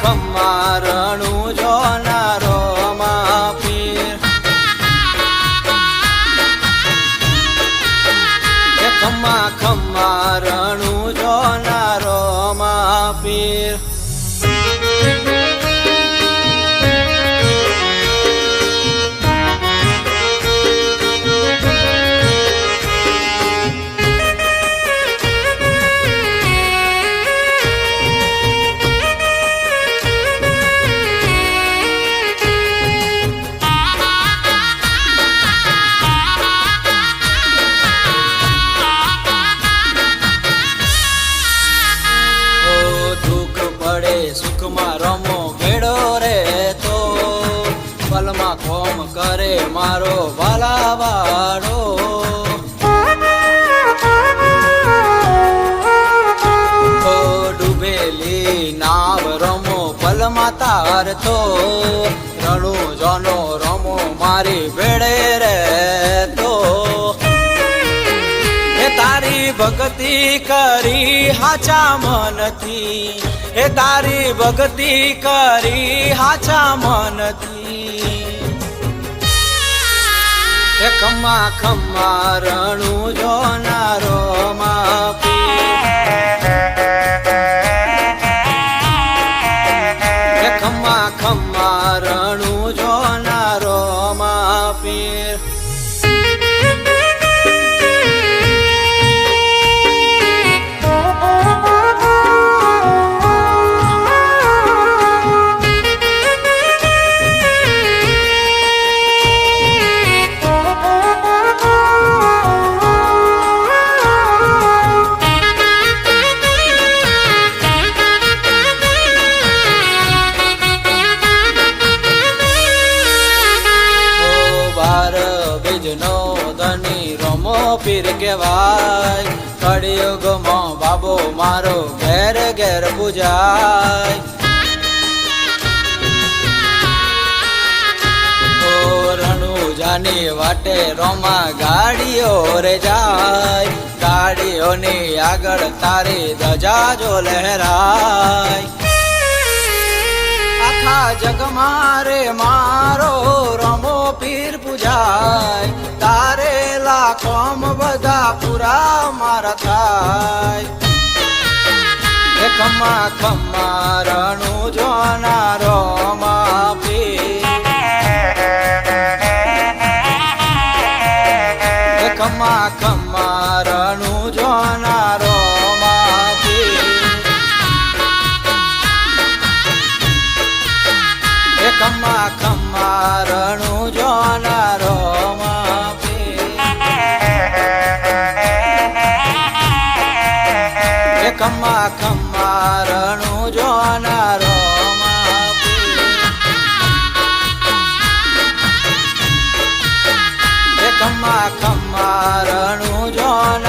ખમ્મા રણું જોનારો મા પીર ખમ્મા ખમ્મા રણું જોનારો મા પીર સુખમાં રમો ભેડો રે તો પલમાં કોમ કરે મારો ભાલાવાડો ડૂબેલી નાવ રમો પલમાં તાર તો રણું જોનો રમો મારી ભેડે રે તો તારી ભક્તિ કરી હાચા મનથી એ તારી ભક્તિ કરી હાચા મનથી એ ખમ્મા ખમ્મા રણું જોનારો મા પીર એ ખમ્મા ખમ્મા રણું જોનારો મા પીર પીર કહેવાય કળિયુગમાં બાબો મારો ઘેર ઘેર પૂજાય રણુજાની વાટે રોમા ગાડીઓ રે જાય ગાડીઓની આગળ તારી ધજા જો લહેરાય આખા જગમાં રે મારો રમો પીર પૂજાય તારે લાખોમ બધા પૂરા મારા થાય એ ખમ્મા ખમ્મા રણું જોનારો મા પીર એ ખમ્મા ખમ્મા રણું જોનારો મા પીર એ ખમ્મા ખમ્મા રણું જોનારો મા પીર એ ખમ્મા ખમ્મા રણું જોનારો મા પીર એ ખમ્મા ખમ્મા રણું જોનારો